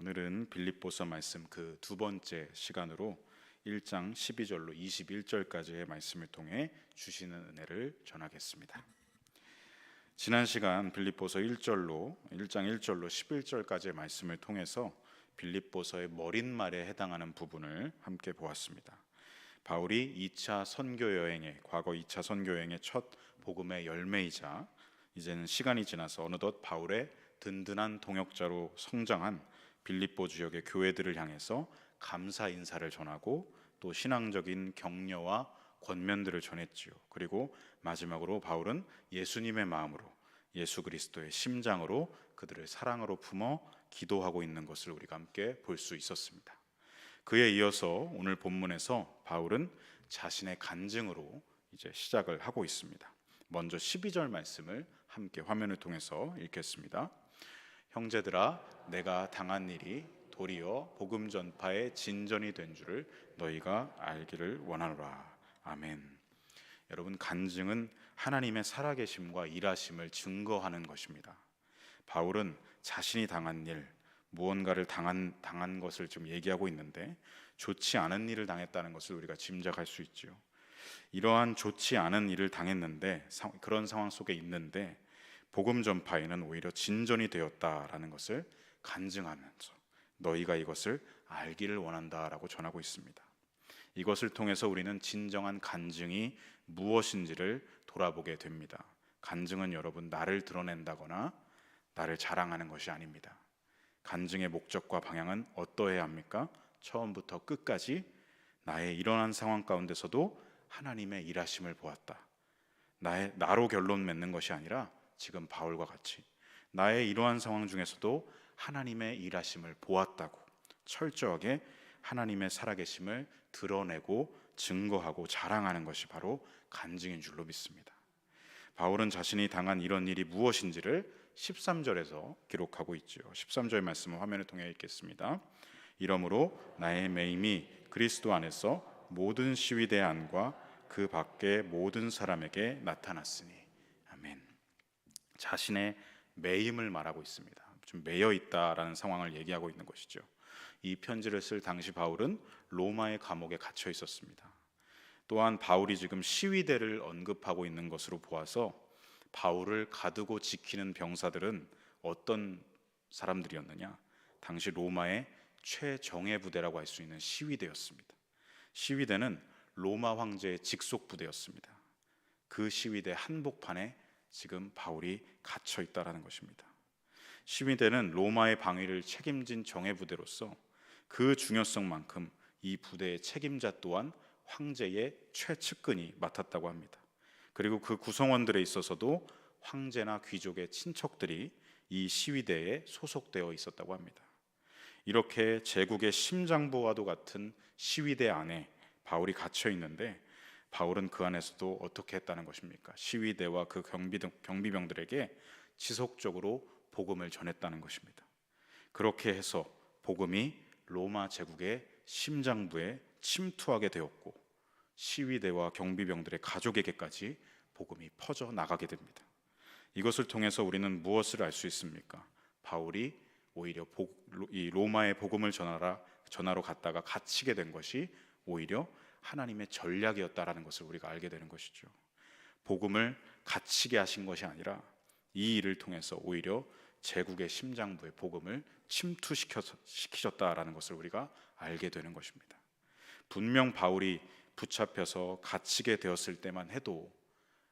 오늘은 빌립보서 말씀 그 두 번째 시간으로 1장 12절로 21절까지의 말씀을 통해 주시는 은혜를 전하겠습니다. 지난 시간 빌립보서 1장 1절로 11절까지의 말씀을 통해서 빌립보서의 머릿말에 해당하는 부분을 함께 보았습니다. 바울이 2차 선교 여행의 과거 2차 선교 여행의 첫 복음의 열매이자 이제는 시간이 지나서 어느덧 바울의 든든한 동역자로 성장한 빌립보 지역의 교회들을 향해서 감사 인사를 전하고 또 신앙적인 격려와 권면들을 전했지요. 그리고 마지막으로 바울은 예수님의 마음으로, 예수 그리스도의 심장으로 그들을 사랑으로 품어 기도하고 있는 것을 우리가 함께 볼 수 있었습니다. 그에 이어서 오늘 본문에서 바울은 자신의 간증으로 이제 시작을 하고 있습니다. 먼저 12절 말씀을 함께 화면을 통해서 읽겠습니다. 형제들아, 내가 당한 일이 도리어 복음 전파의 진전이 된 줄을 너희가 알기를 원하노라. 아멘. 여러분, 간증은 하나님의 살아계심과 일하심을 증거하는 것입니다. 바울은 자신이 당한 일, 무언가를 당한 것을 좀 얘기하고 있는데 좋지 않은 일을 당했다는 것을 우리가 짐작할 수 있죠. 이러한 좋지 않은 일을 당했는데 그런 상황 속에 있는데 복음 전파에는 오히려 진전이 되었다라는 것을 간증하면서 너희가 이것을 알기를 원한다라고 전하고 있습니다. 이것을 통해서 우리는 진정한 간증이 무엇인지를 돌아보게 됩니다. 간증은 여러분 나를 드러낸다거나 나를 자랑하는 것이 아닙니다. 간증의 목적과 방향은 어떠해야 합니까? 처음부터 끝까지 나의 일어난 상황 가운데서도 하나님의 일하심을 보았다. 나로 결론 맺는 것이 아니라 지금 바울과 같이 나의 이러한 상황 중에서도 하나님의 일하심을 보았다고 철저하게 하나님의 살아계심을 드러내고 증거하고 자랑하는 것이 바로 간증인 줄로 믿습니다. 바울은 자신이 당한 이런 일이 무엇인지를 13절에서 기록하고 있죠. 13절 말씀을 화면을 통해 읽겠습니다. 이러므로 나의 매임이 그리스도 안에서 모든 시위대 안과 그 밖의 모든 사람에게 나타났으니. 아멘. 자신의 매임을 말하고 있습니다. 좀 매여 있다라는 상황을 얘기하고 있는 것이죠. 이 편지를 쓸 당시 바울은 로마의 감옥에 갇혀 있었습니다. 또한 바울이 지금 시위대를 언급하고 있는 것으로 보아서 바울을 가두고 지키는 병사들은 어떤 사람들이었느냐? 당시 로마의 최정예 부대라고 할 수 있는 시위대였습니다. 시위대는 로마 황제의 직속 부대였습니다. 그 시위대 한복판에 지금 바울이 갇혀 있다라는 것입니다. 시위대는 로마의 방위를 책임진 정예부대로서 그 중요성만큼 이 부대의 책임자 또한 황제의 최측근이 맡았다고 합니다. 그리고 그 구성원들에 있어서도 황제나 귀족의 친척들이 이 시위대에 소속되어 있었다고 합니다. 이렇게 제국의 심장부와도 같은 시위대 안에 바울이 갇혀 있는데 바울은 그 안에서도 어떻게 했다는 것입니까? 시위대와 그 경비병들에게 지속적으로 복음을 전했다는 것입니다. 그렇게 해서 복음이 로마 제국의 심장부에 침투하게 되었고 시위대와 경비병들의 가족에게까지 복음이 퍼져 나가게 됩니다. 이것을 통해서 우리는 무엇을 알 수 있습니까? 바울이 오히려 이 로마의 복음을 전하러 갔다가 갇히게 된 것이 오히려 하나님의 전략이었다라는 것을 우리가 알게 되는 것이죠. 복음을 갇히게 하신 것이 아니라 이 일을 통해서 오히려 제국의 심장부에 복음을 침투시키셨다라는 것을 우리가 알게 되는 것입니다. 분명 바울이 붙잡혀서 갇히게 되었을 때만 해도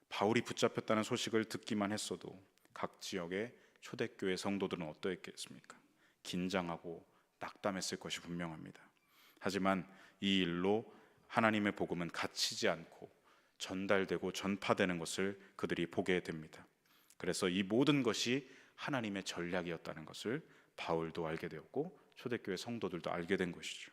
바울이 붙잡혔다는 소식을 듣기만 했어도 각 지역의 초대교회 성도들은 어떠했겠습니까? 긴장하고 낙담했을 것이 분명합니다. 하지만 이 일로 하나님의 복음은 갇히지 않고 전달되고 전파되는 것을 그들이 보게 됩니다. 그래서 이 모든 것이 하나님의 전략이었다는 것을 바울도 알게 되었고 초대교회 성도들도 알게 된 것이죠.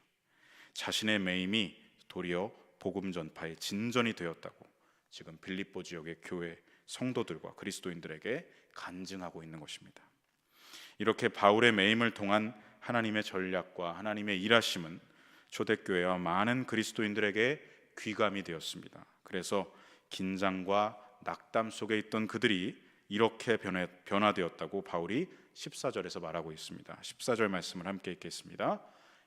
자신의 매임이 도리어 복음 전파의 진전이 되었다고 지금 빌립보 지역의 교회 성도들과 그리스도인들에게 간증하고 있는 것입니다. 이렇게 바울의 매임을 통한 하나님의 전략과 하나님의 일하심은 초대교회와 많은 그리스도인들에게 귀감이 되었습니다. 그래서 긴장과 낙담 속에 있던 그들이 이렇게 변화되었다고 바울이 14절에서 말하고 있습니다. 14절 말씀을 함께 읽겠습니다.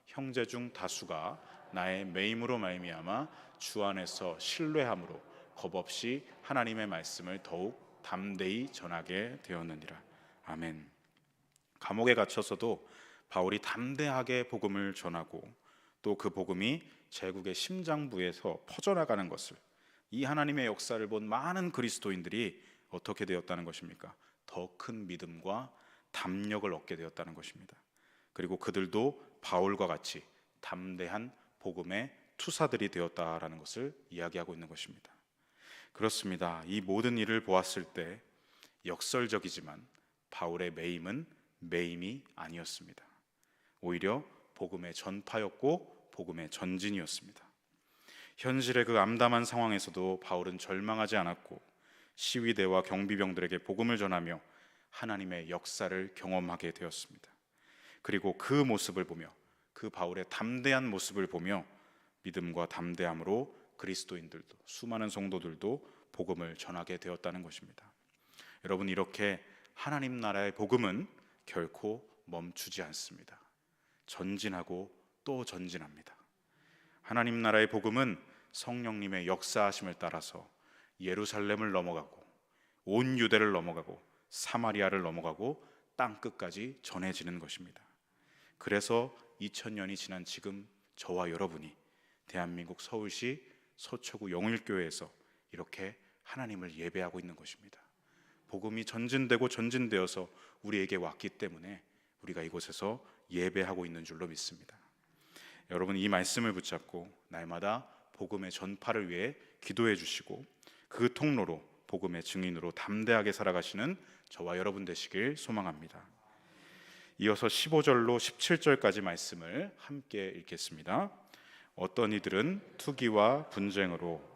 형제 중 다수가 나의 매임으로 말미암아 주 안에서 신뢰함으로 겁없이 하나님의 말씀을 더욱 담대히 전하게 되었느니라. 아멘. 감옥에 갇혀서도 바울이 담대하게 복음을 전하고 또 그 복음이 제국의 심장부에서 퍼져나가는 것을, 이 하나님의 역사를 본 많은 그리스도인들이 어떻게 되었다는 것입니까? 더 큰 믿음과 담력을 얻게 되었다는 것입니다. 그리고 그들도 바울과 같이 담대한 복음의 투사들이 되었다라는 것을 이야기하고 있는 것입니다. 그렇습니다. 이 모든 일을 보았을 때 역설적이지만 바울의 매임은 매임이 아니었습니다. 오히려 복음의 전파였고 복음의 전진이었습니다. 현실의 그 암담한 상황에서도 바울은 절망하지 않았고 시위대와 경비병들에게 복음을 전하며 하나님의 역사를 경험하게 되었습니다. 그리고 그 모습을 보며, 그 바울의 담대한 모습을 보며 믿음과 담대함으로 그리스도인들도, 수많은 성도들도 복음을 전하게 되었다는 것입니다. 여러분, 이렇게 하나님 나라의 복음은 결코 멈추지 않습니다. 전진하고 또 전진합니다. 하나님 나라의 복음은 성령님의 역사하심을 따라서 예루살렘을 넘어가고 온 유대를 넘어가고 사마리아를 넘어가고 땅끝까지 전해지는 것입니다. 그래서 2000년이 지난 지금 저와 여러분이 대한민국 서울시 서초구 영일교회에서 이렇게 하나님을 예배하고 있는 것입니다. 복음이 전진되고 전진되어서 우리에게 왔기 때문에 우리가 이곳에서 예배하고 있는 줄로 믿습니다. 여러분, 이 말씀을 붙잡고 날마다 복음의 전파를 위해 기도해 주시고 그 통로로 복음의 증인으로 담대하게 살아가시는 저와 여러분 되시길 소망합니다. 이어서 15절로 17절까지 말씀을 함께 읽겠습니다. 어떤 이들은 투기와 분쟁으로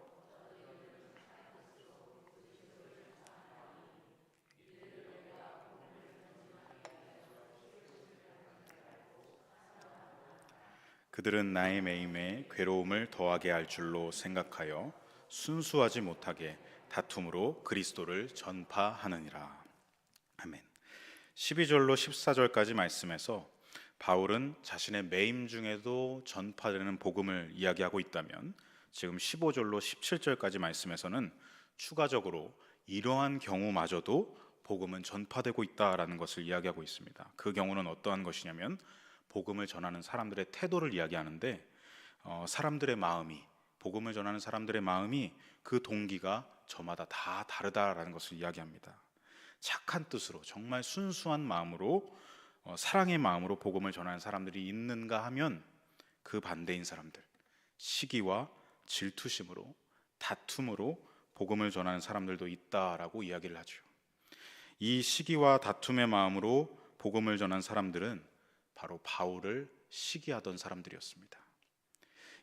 그들은 나의 매임에 괴로움을 더하게 할 줄로 생각하여 순수하지 못하게 다툼으로 그리스도를 전파하느니라. 아멘. 12절로 14절까지 말씀에서 바울은 자신의 매임 중에도 전파되는 복음을 이야기하고 있다면, 지금 15절로 17절까지 말씀에서는 추가적으로 이러한 경우마저도 복음은 전파되고 있다라는 것을 이야기하고 있습니다. 그 경우는 어떠한 것이냐면 복음을 전하는 사람들의 태도를 이야기하는데, 사람들의 마음이, 복음을 전하는 사람들의 마음이, 그 동기가 저마다 다 다르다라는 것을 이야기합니다. 착한 뜻으로, 정말 순수한 마음으로, 사랑의 마음으로 복음을 전하는 사람들이 있는가 하면 그 반대인 사람들, 시기와 질투심으로, 다툼으로 복음을 전하는 사람들도 있다라고 이야기를 하죠. 이 시기와 다툼의 마음으로 복음을 전한 사람들은 바로 바울을 시기하던 사람들이었습니다.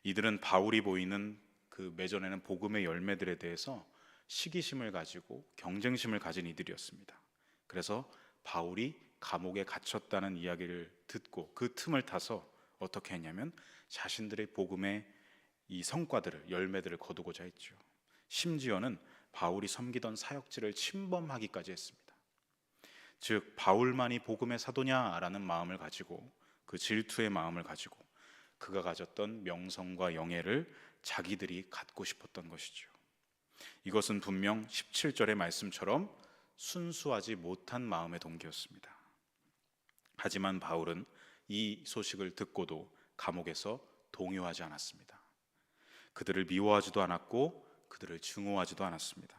이들은 바울이 보이는 그 맺어내는 복음의 열매들에 대해서 시기심을 가지고 경쟁심을 가진 이들이었습니다. 그래서 바울이 감옥에 갇혔다는 이야기를 듣고 그 틈을 타서 어떻게 했냐면 자신들의 복음의 이 성과들을, 열매들을 거두고자 했죠. 심지어는 바울이 섬기던 사역지를 침범하기까지 했습니다. 즉 바울만이 복음의 사도냐라는 마음을 가지고, 그 질투의 마음을 가지고 그가 가졌던 명성과 영예를 자기들이 갖고 싶었던 것이죠. 이것은 분명 17절의 말씀처럼 순수하지 못한 마음의 동기였습니다. 하지만 바울은 이 소식을 듣고도 감옥에서 동요하지 않았습니다. 그들을 미워하지도 않았고 그들을 증오하지도 않았습니다.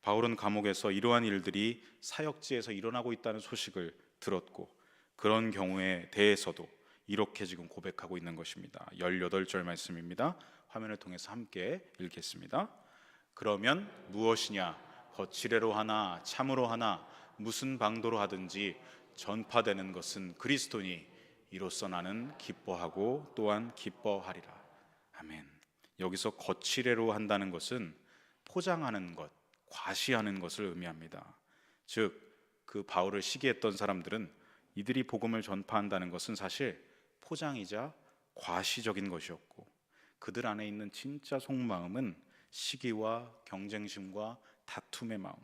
바울은 감옥에서 이러한 일들이 사역지에서 일어나고 있다는 소식을 들었고, 그런 경우에 대해서도 이렇게 지금 고백하고 있는 것입니다. 18절 말씀입니다. 화면을 통해서 함께 읽겠습니다. 그러면 무엇이냐? 거칠애로 하나 참으로 하나 무슨 방도로 하든지 전파되는 것은 그리스도니 이로써 나는 기뻐하고 또한 기뻐하리라. 아멘. 여기서 거칠애로 한다는 것은 포장하는 것, 과시하는 것을 의미합니다. 즉 그 바울을 시기했던 사람들은 이들이 복음을 전파한다는 것은 사실 포장이자 과시적인 것이었고, 그들 안에 있는 진짜 속마음은 시기와 경쟁심과 다툼의 마음,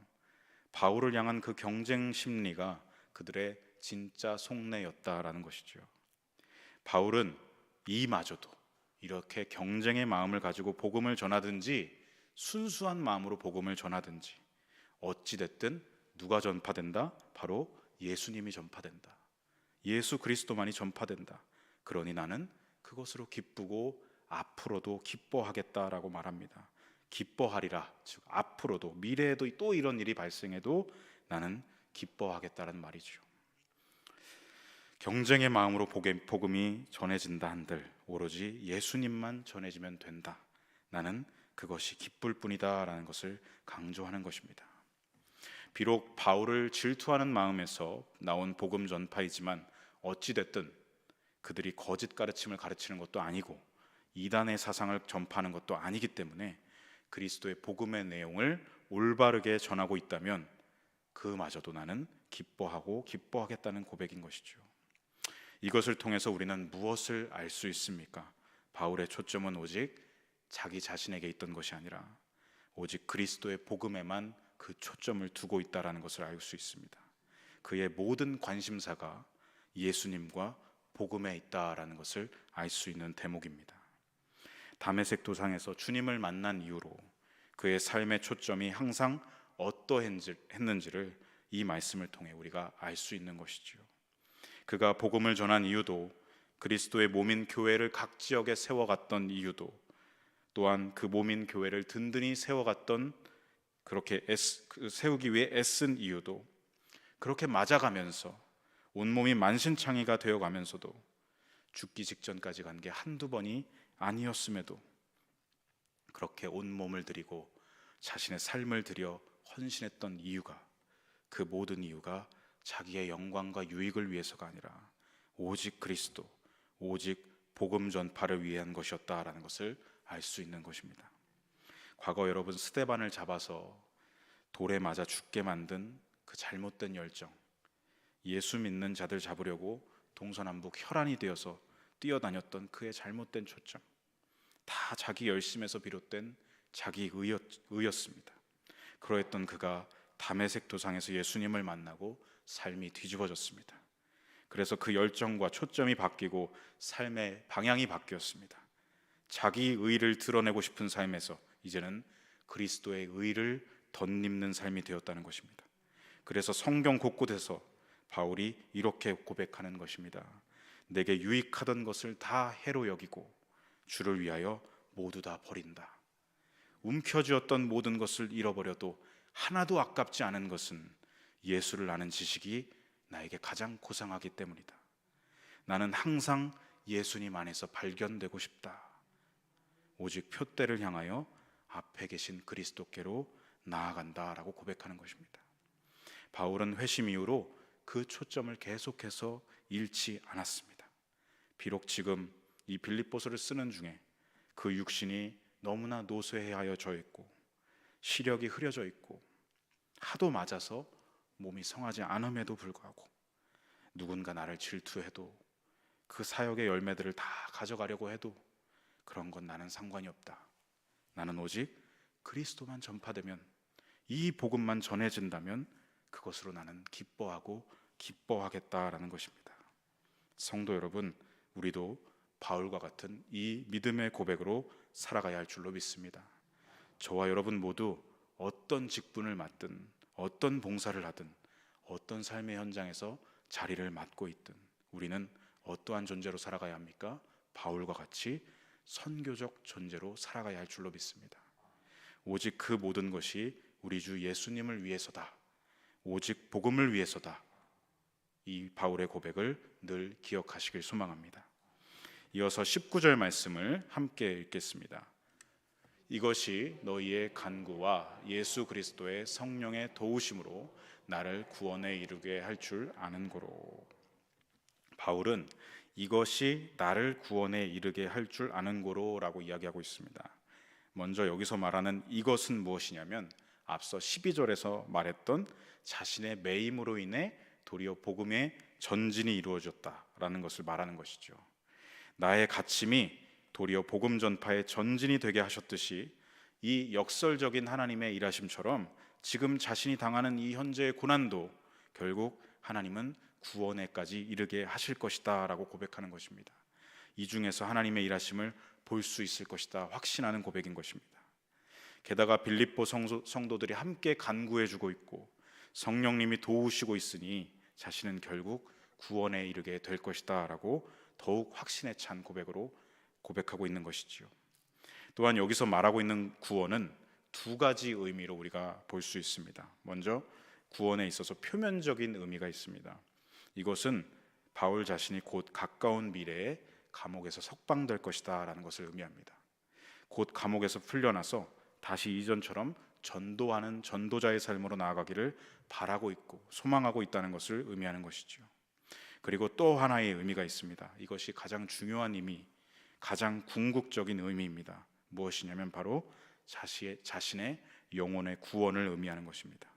바울을 향한 그 경쟁 심리가 그들의 진짜 속내였다라는 것이죠. 바울은 이마저도 이렇게 경쟁의 마음을 가지고 복음을 전하든지 순수한 마음으로 복음을 전하든지 어찌됐든 누가 전파된다? 바로 예수님이 전파된다. 예수 그리스도만이 전파된다. 그러니 나는 그것으로 기쁘고 앞으로도 기뻐하겠다라고 말합니다. 기뻐하리라. 즉 앞으로도 미래에도 또 이런 일이 발생해도 나는 기뻐하겠다라는 말이죠. 경쟁의 마음으로 복음이 전해진다 한들 오로지 예수님만 전해지면 된다. 나는 그것이 기쁠 뿐이다 라는 것을 강조하는 것입니다. 비록 바울을 질투하는 마음에서 나온 복음 전파이지만 어찌됐든 그들이 거짓 가르침을 가르치는 것도 아니고 이단의 사상을 전파하는 것도 아니기 때문에 그리스도의 복음의 내용을 올바르게 전하고 있다면 그마저도 나는 기뻐하고 기뻐하겠다는 고백인 것이죠. 이것을 통해서 우리는 무엇을 알 수 있습니까? 바울의 초점은 오직 자기 자신에게 있던 것이 아니라 오직 그리스도의 복음에만 그 초점을 두고 있다는 것을 알 수 있습니다. 그의 모든 관심사가 예수님과 복음에 있다라는 것을 알 수 있는 대목입니다. 다메섹 도상에서 주님을 만난 이후로 그의 삶의 초점이 항상 어떠했는지를 이 말씀을 통해 우리가 알 수 있는 것이지요. 그가 복음을 전한 이유도 그리스도의 몸인 교회를 각 지역에 세워갔던 이유도 또한 그 몸인 교회를 든든히 세워갔던 그렇게 세우기 위해 애쓴 이유도 그렇게 맞아가면서 온몸이 만신창이가 되어가면서도 죽기 직전까지 간 게 한두 번이 아니었음에도 그렇게 온몸을 들이고 자신의 삶을 들여 헌신했던 이유가 그 모든 이유가 자기의 영광과 유익을 위해서가 아니라 오직 그리스도, 오직 복음 전파를 위한 것이었다라는 것을 알 수 있는 것입니다. 과거 여러분 스데반을 잡아서 돌에 맞아 죽게 만든 그 잘못된 열정, 예수 믿는 자들 잡으려고 동서남북 혈안이 되어서 뛰어다녔던 그의 잘못된 초점, 다 자기 열심에서 비롯된 자기 의였습니다. 그러했던 그가 다메섹 도상에서 예수님을 만나고 삶이 뒤집어졌습니다. 그래서 그 열정과 초점이 바뀌고 삶의 방향이 바뀌었습니다. 자기 의를 드러내고 싶은 삶에서 이제는 그리스도의 의를 덧입는 삶이 되었다는 것입니다. 그래서 성경 곳곳에서 바울이 이렇게 고백하는 것입니다. 내게 유익하던 것을 다 해로 여기고 주를 위하여 모두 다 버린다. 움켜쥐었던 모든 것을 잃어버려도 하나도 아깝지 않은 것은 예수를 아는 지식이 나에게 가장 고상하기 때문이다. 나는 항상 예수님 안에서 발견되고 싶다. 오직 표대를 향하여 앞에 계신 그리스도께로 나아간다라고 고백하는 것입니다. 바울은 회심 이후로 그 초점을 계속해서 잃지 않았습니다. 비록 지금 이 빌립보서를 쓰는 중에 그 육신이 너무나 노쇠하여져 있고 시력이 흐려져 있고 하도 맞아서 몸이 성하지 않음에도 불구하고 누군가 나를 질투해도 그 사역의 열매들을 다 가져가려고 해도 그런 건 나는 상관이 없다. 나는 오직 그리스도만 전파되면 이 복음만 전해진다면 그것으로 나는 기뻐하고 기뻐하겠다라는 것입니다. 성도 여러분, 우리도 바울과 같은 이 믿음의 고백으로 살아가야 할 줄로 믿습니다. 저와 여러분 모두 어떤 직분을 맡든 어떤 봉사를 하든 어떤 삶의 현장에서 자리를 맡고 있든 우리는 어떠한 존재로 살아가야 합니까? 바울과 같이 선교적 존재로 살아가야 할 줄로 믿습니다. 오직 그 모든 것이 우리 주 예수님을 위해서다. 오직 복음을 위해서다. 이 바울의 고백을 늘 기억하시길 소망합니다. 이어서 19절 말씀을 함께 읽겠습니다. 이것이 너희의 간구와 예수 그리스도의 성령의 도우심으로 나를 구원에 이르게 할 줄 아는 고로. 바울은 이것이 나를 구원에 이르게 할 줄 아는 고로라고 이야기하고 있습니다. 먼저 여기서 말하는 이것은 무엇이냐면 앞서 12절에서 말했던 자신의 매임으로 인해 도리어 복음의 전진이 이루어졌다라는 것을 말하는 것이죠. 나의 갇힘이 도리어 복음 전파의 전진이 되게 하셨듯이 이 역설적인 하나님의 일하심처럼 지금 자신이 당하는 이 현재의 고난도 결국 하나님은 구원에까지 이르게 하실 것이다 라고 고백하는 것입니다. 이 중에서 하나님의 일하심을 볼 수 있을 것이다 확신하는 고백인 것입니다. 게다가 빌립보 성도들이 함께 간구해 주고 있고 성령님이 도우시고 있으니 자신은 결국 구원에 이르게 될 것이다 라고 더욱 확신에 찬 고백으로 고백하고 있는 것이지요. 또한 여기서 말하고 있는 구원은 두 가지 의미로 우리가 볼 수 있습니다. 먼저 구원에 있어서 표면적인 의미가 있습니다. 이것은 바울 자신이 곧 가까운 미래에 감옥에서 석방될 것이다 라는 것을 의미합니다. 곧 감옥에서 풀려나서 다시 이전처럼 전도하는 전도자의 삶으로 나아가기를 바라고 있고 소망하고 있다는 것을 의미하는 것이죠. 그리고 또 하나의 의미가 있습니다. 이것이 가장 중요한 의미, 가장 궁극적인 의미입니다. 무엇이냐면 바로 자신의 영혼의 구원을 의미하는 것입니다.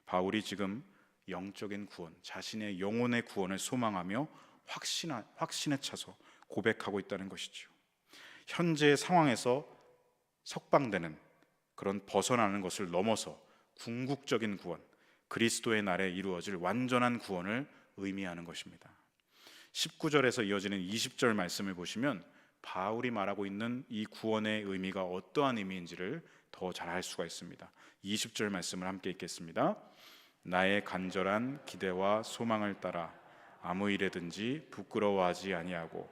바울이 지금 영적인 구원, 자신의 영혼의 구원을 소망하며 확신에 차서 고백하고 있다는 것이죠. 현재의 상황에서 석방되는 그런 벗어나는 것을 넘어서 궁극적인 구원, 그리스도의 날에 이루어질 완전한 구원을 의미하는 것입니다. 19절에서 이어지는 20절 말씀을 보시면 바울이 말하고 있는 이 구원의 의미가 어떠한 의미인지를 더 잘 알 수가 있습니다. 20절 말씀을 함께 읽겠습니다. 나의 간절한 기대와 소망을 따라 아무 일에든지 부끄러워하지 아니하고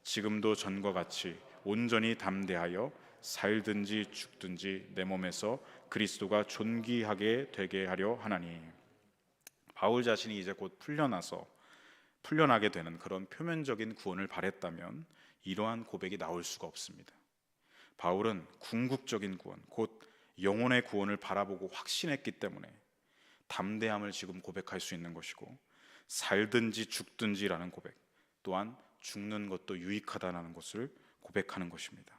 지금도 전과 같이 온전히 담대하여 살든지 죽든지 내 몸에서 그리스도가 존귀하게 되게 하려 하나니. 바울 자신이 이제 곧 풀려나게 되는 그런 표면적인 구원을 바랬다면 이러한 고백이 나올 수가 없습니다. 바울은 궁극적인 구원, 곧 영혼의 구원을 바라보고 확신했기 때문에 담대함을 지금 고백할 수 있는 것이고, 살든지 죽든지라는 고백, 또한 죽는 것도 유익하다는 것을 고백하는 것입니다.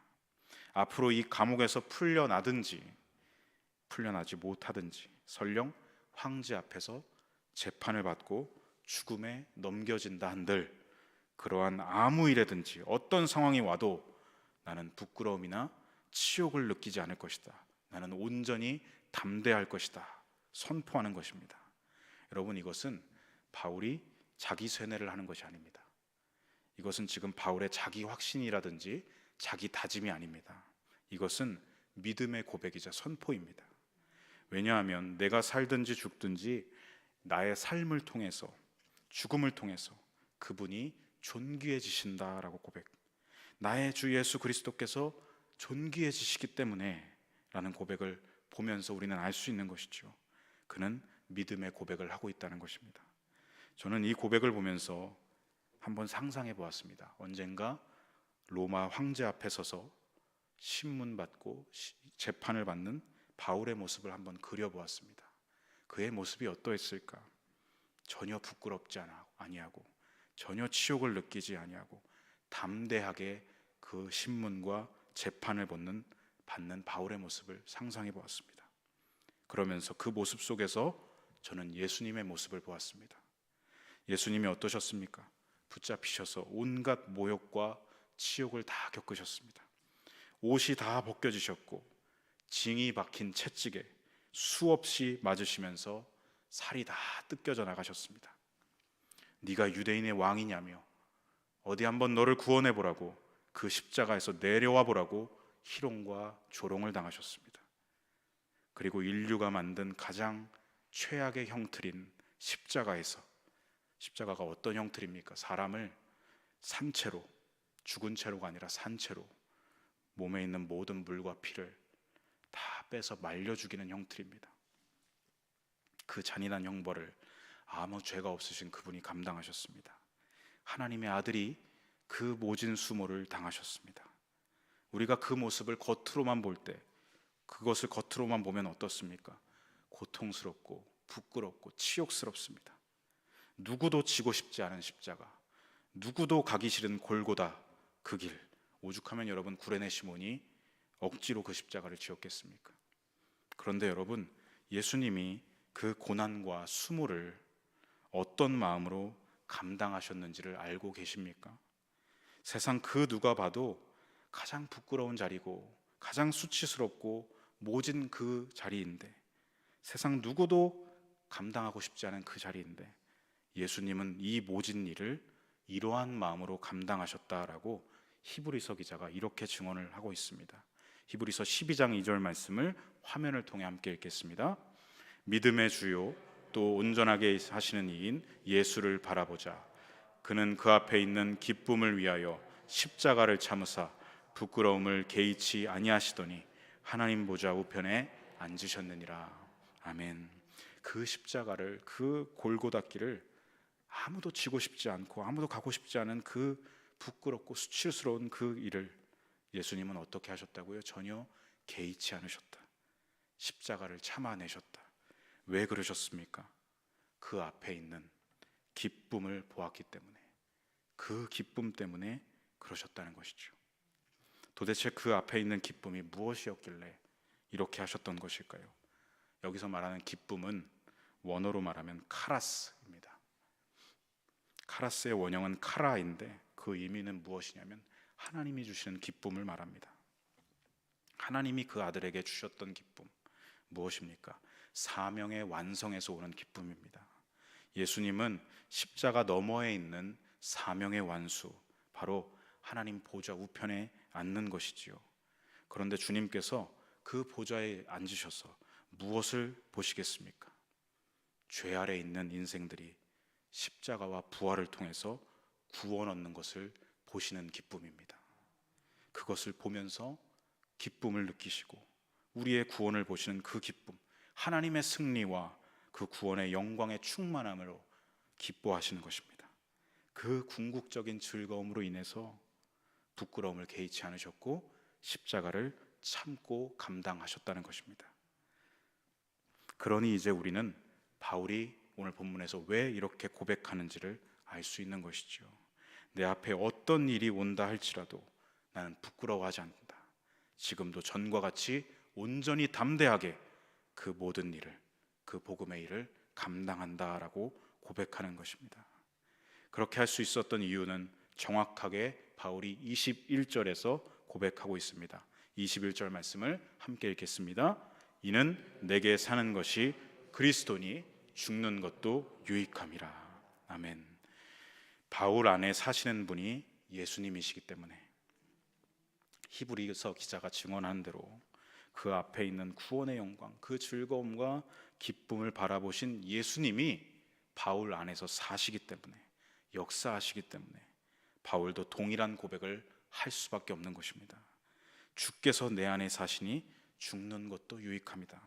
앞으로 이 감옥에서 풀려나든지 풀려나지 못하든지 설령 황제 앞에서 재판을 받고 죽음에 넘겨진다 한들 그러한 아무 일에든지 어떤 상황이 와도 나는 부끄러움이나 치욕을 느끼지 않을 것이다. 나는 온전히 담대할 것이다. 선포하는 것입니다. 여러분, 이것은 바울이 자기 쇠뇌를 하는 것이 아닙니다. 이것은 지금 바울의 자기 확신이라든지 자기 다짐이 아닙니다. 이것은 믿음의 고백이자 선포입니다. 왜냐하면 내가 살든지 죽든지 나의 삶을 통해서, 죽음을 통해서 그분이 존귀해지신다라고 고백, 나의 주 예수 그리스도께서 존귀해지시기 때문에 라는 고백을 보면서 우리는 알 수 있는 것이죠. 그는 믿음의 고백을 하고 있다는 것입니다. 저는 이 고백을 보면서 한번 상상해 보았습니다. 언젠가 로마 황제 앞에 서서 신문받고 재판을 받는 바울의 모습을 한번 그려보았습니다. 그의 모습이 어떠했을까? 전혀 부끄럽지 아니하고 전혀 치욕을 느끼지 아니하고 담대하게 그 신문과 재판을 받는 바울의 모습을 상상해 보았습니다. 그러면서 그 모습 속에서 저는 예수님의 모습을 보았습니다. 예수님이 어떠셨습니까? 붙잡히셔서 온갖 모욕과 치욕을 다 겪으셨습니다. 옷이 다 벗겨지셨고 징이 박힌 채찍에 수없이 맞으시면서 살이 다 뜯겨져 나가셨습니다. 네가 유대인의 왕이냐며 어디 한번 너를 구원해 보라고 그 십자가에서 내려와 보라고 희롱과 조롱을 당하셨습니다. 그리고 인류가 만든 가장 최악의 형틀인 십자가에서, 십자가가 어떤 형틀입니까? 사람을 산채로, 죽은 채로가 아니라 산채로 몸에 있는 모든 물과 피를 다 빼서 말려 죽이는 형틀입니다. 그 잔인한 형벌을 아무 죄가 없으신 그분이 감당하셨습니다. 하나님의 아들이 그 모진 수모를 당하셨습니다. 우리가 그 모습을 겉으로만 볼 때, 그것을 겉으로만 보면 어떻습니까? 고통스럽고 부끄럽고 치욕스럽습니다. 누구도 지고 싶지 않은 십자가, 누구도 가기 싫은 골고다 그 길, 오죽하면 여러분 구레네 시몬이 억지로 그 십자가를 지었겠습니까? 그런데 여러분, 예수님이 그 고난과 수모를 어떤 마음으로 감당하셨는지를 알고 계십니까? 세상 그 누가 봐도 가장 부끄러운 자리고 가장 수치스럽고 모진 그 자리인데, 세상 누구도 감당하고 싶지 않은 그 자리인데 예수님은 이 모진 일을 이러한 마음으로 감당하셨다라고 히브리서 기자가 이렇게 증언을 하고 있습니다. 히브리서 12장 2절 말씀을 화면을 통해 함께 읽겠습니다. 믿음의 주요 또 온전하게 하시는 이인 예수를 바라보자. 그는 그 앞에 있는 기쁨을 위하여 십자가를 참으사 부끄러움을 개의치 아니하시더니 하나님 보좌 우편에 앉으셨느니라. 아멘. 그 십자가를, 그 골고다 길을 아무도 지고 싶지 않고 아무도 가고 싶지 않은 그 부끄럽고 수치스러운 그 일을 예수님은 어떻게 하셨다고요? 전혀 개의치 않으셨다. 십자가를 참아내셨다. 왜 그러셨습니까? 그 앞에 있는 기쁨을 보았기 때문에, 그 기쁨 때문에 그러셨다는 것이죠. 도대체 그 앞에 있는 기쁨이 무엇이었길래 이렇게 하셨던 것일까요? 여기서 말하는 기쁨은 원어로 말하면 카라스입니다. 카라스의 원형은 카라인데 그 의미는 무엇이냐면 하나님이 주시는 기쁨을 말합니다. 하나님이 그 아들에게 주셨던 기쁨, 무엇입니까? 사명의 완성에서 오는 기쁨입니다. 예수님은 십자가 너머에 있는 사명의 완수, 바로 하나님 보좌 우편에 앉는 것이지요. 그런데 주님께서 그 보좌에 앉으셔서 무엇을 보시겠습니까? 죄 아래 있는 인생들이 십자가와 부활을 통해서 구원 얻는 것을 보시는 기쁨입니다. 그것을 보면서 기쁨을 느끼시고 우리의 구원을 보시는 그 기쁨, 하나님의 승리와 그 구원의 영광의 충만함으로 기뻐하시는 것입니다. 그 궁극적인 즐거움으로 인해서 부끄러움을 개의치 않으셨고 십자가를 참고 감당하셨다는 것입니다. 그러니 이제 우리는 바울이 오늘 본문에서 왜 이렇게 고백하는지를 알 수 있는 것이죠. 내 앞에 어떤 일이 온다 할지라도 나는 부끄러워하지 않는다. 지금도 전과 같이 온전히 담대하게 그 모든 일을, 그 복음의 일을 감당한다라고 고백하는 것입니다. 그렇게 할 수 있었던 이유는 정확하게 바울이 21절에서 고백하고 있습니다. 21절 말씀을 함께 읽겠습니다. 이는 내게 사는 것이 그리스도니 죽는 것도 유익함이라. 아멘. 바울 안에 사시는 분이 예수님이시기 때문에 히브리서 기자가 증언한 대로 그 앞에 있는 구원의 영광, 그 즐거움과 기쁨을 바라보신 예수님이 바울 안에서 사시기 때문에, 역사하시기 때문에 바울도 동일한 고백을 할 수밖에 없는 것입니다. 주께서 내 안에 사시니 죽는 것도 유익합니다.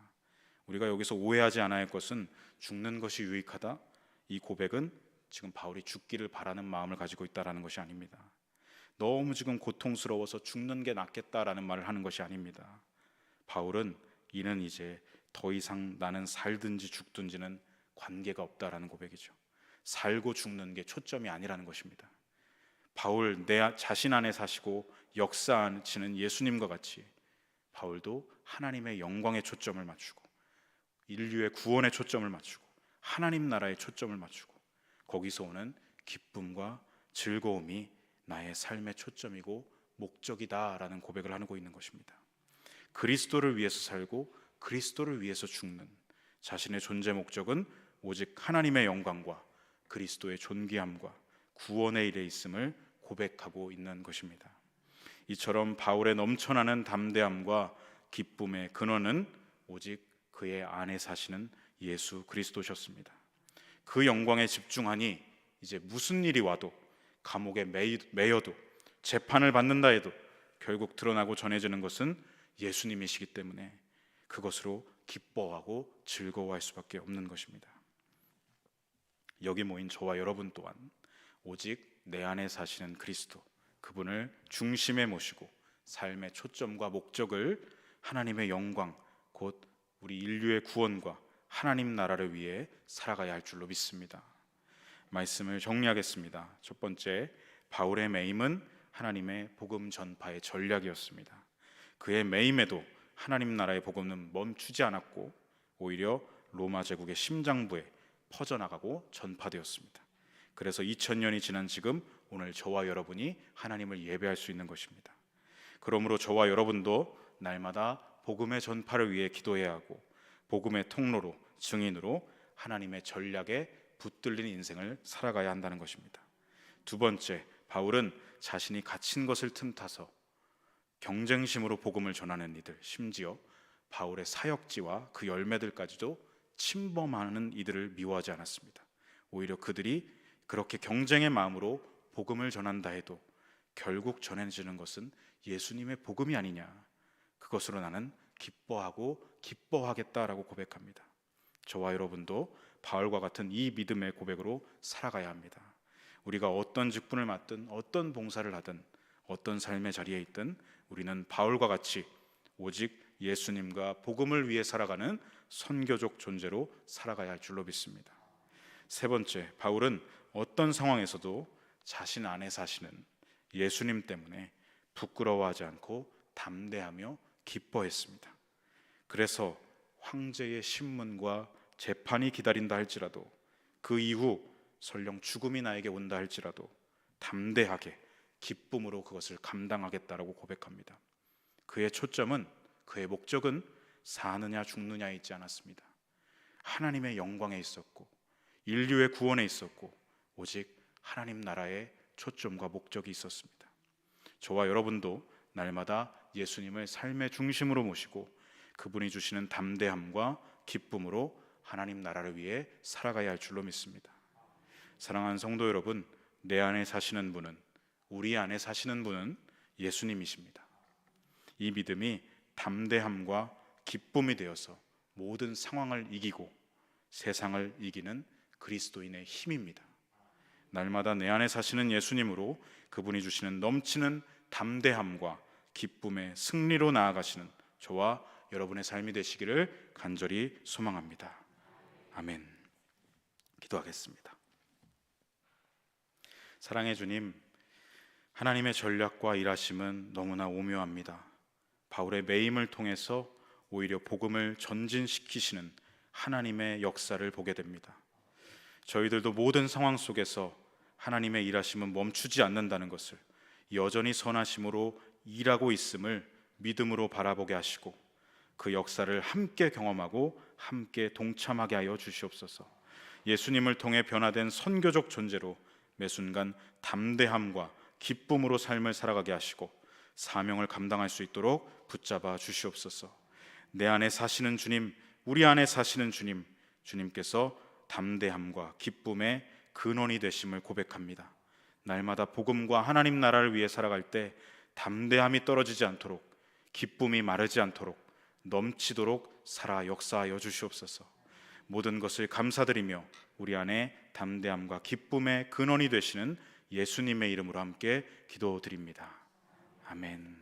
우리가 여기서 오해하지 않아야 할 것은 죽는 것이 유익하다, 이 고백은 지금 바울이 죽기를 바라는 마음을 가지고 있다는 것이 아닙니다. 너무 지금 고통스러워서 죽는 게 낫겠다라는 말을 하는 것이 아닙니다. 바울은 이는 이제 더 이상 나는 살든지 죽든지는 관계가 없다라는 고백이죠. 살고 죽는 게 초점이 아니라는 것입니다. 바울 내 자신 안에 사시고 역사하시는 예수님과 같이 바울도 하나님의 영광에 초점을 맞추고 인류의 구원에 초점을 맞추고 하나님 나라에 초점을 맞추고 거기서 오는 기쁨과 즐거움이 나의 삶의 초점이고 목적이다라는 고백을 하고 있는 것입니다. 그리스도를 위해서 살고 그리스도를 위해서 죽는 자신의 존재 목적은 오직 하나님의 영광과 그리스도의 존귀함과 구원의 일에 있음을 고백하고 있는 것입니다. 이처럼 바울의 넘쳐나는 담대함과 기쁨의 근원은 오직 그의 안에 사시는 예수 그리스도셨습니다. 그 영광에 집중하니 이제 무슨 일이 와도, 감옥에 매여도, 재판을 받는다 해도 결국 드러나고 전해지는 것은 예수님이시기 때문에 그것으로 기뻐하고 즐거워할 수밖에 없는 것입니다. 여기 모인 저와 여러분 또한 오직 내 안에 사시는 그리스도, 그분을 중심에 모시고 삶의 초점과 목적을 하나님의 영광, 곧 우리 인류의 구원과 하나님 나라를 위해 살아가야 할 줄로 믿습니다. 말씀을 정리하겠습니다. 첫 번째, 바울의 매임은 하나님의 복음 전파의 전략이었습니다. 그의 매임에도 하나님 나라의 복음은 멈추지 않았고 오히려 로마 제국의 심장부에 퍼져나가고 전파되었습니다. 그래서 2000년이 지난 지금 오늘 저와 여러분이 하나님을 예배할 수 있는 것입니다. 그러므로 저와 여러분도 날마다 복음의 전파를 위해 기도해야 하고 복음의 통로로, 증인으로 하나님의 전략에 붙들린 인생을 살아가야 한다는 것입니다. 두 번째, 바울은 자신이 갇힌 것을 틈타서 경쟁심으로 복음을 전하는 이들, 심지어 바울의 사역지와 그 열매들까지도 침범하는 이들을 미워하지 않았습니다. 오히려 그들이 그렇게 경쟁의 마음으로 복음을 전한다 해도 결국 전해지는 것은 예수님의 복음이 아니냐, 그것으로 나는 기뻐하고 기뻐하겠다라고 고백합니다. 저와 여러분도 바울과 같은 이 믿음의 고백으로 살아가야 합니다. 우리가 어떤 직분을 맡든 어떤 봉사를 하든 어떤 삶의 자리에 있든 우리는 바울과 같이 오직 예수님과 복음을 위해 살아가는 선교적 존재로 살아가야 할 줄로 믿습니다. 세 번째, 바울은 어떤 상황에서도 자신 안에 사시는 예수님 때문에 부끄러워하지 않고 담대하며 기뻐했습니다. 그래서 황제의 신문과 재판이 기다린다 할지라도, 그 이후 설령 죽음이 나에게 온다 할지라도 담대하게 기쁨으로 그것을 감당하겠다라고 고백합니다. 그의 초점은, 그의 목적은 사느냐 죽느냐에 있지 않았습니다. 하나님의 영광에 있었고 인류의 구원에 있었고 오직 하나님 나라의 초점과 목적이 있었습니다. 저와 여러분도 날마다 예수님을 삶의 중심으로 모시고 그분이 주시는 담대함과 기쁨으로 하나님 나라를 위해 살아가야 할 줄로 믿습니다. 사랑하는 성도 여러분, 내 안에 사시는 분은, 우리 안에 사시는 분은 예수님이십니다. 이 믿음이 담대함과 기쁨이 되어서 모든 상황을 이기고 세상을 이기는 그리스도인의 힘입니다. 날마다 내 안에 사시는 예수님으로 그분이 주시는 넘치는 담대함과 기쁨의 승리로 나아가시는 저와 여러분의 삶이 되시기를 간절히 소망합니다. 아멘. 기도하겠습니다. 사랑의 주님, 하나님의 전략과 일하심은 너무나 오묘합니다. 바울의 매임을 통해서 오히려 복음을 전진시키시는 하나님의 역사를 보게 됩니다. 저희들도 모든 상황 속에서 하나님의 일하심은 멈추지 않는다는 것을, 여전히 선하심으로 일하고 있음을 믿음으로 바라보게 하시고 그 역사를 함께 경험하고 함께 동참하게 하여 주시옵소서. 예수님을 통해 변화된 선교적 존재로 매 순간 담대함과 기쁨으로 삶을 살아가게 하시고 사명을 감당할 수 있도록 붙잡아 주시옵소서. 내 안에 사시는 주님, 우리 안에 사시는 주님, 주님께서 담대함과 기쁨의 근원이 되심을 고백합니다. 날마다 복음과 하나님 나라를 위해 살아갈 때 담대함이 떨어지지 않도록, 기쁨이 마르지 않도록 넘치도록 살아 역사하여 주시옵소서. 모든 것을 감사드리며 우리 안에 담대함과 기쁨의 근원이 되시는 예수님의 이름으로 함께 기도드립니다. 아멘.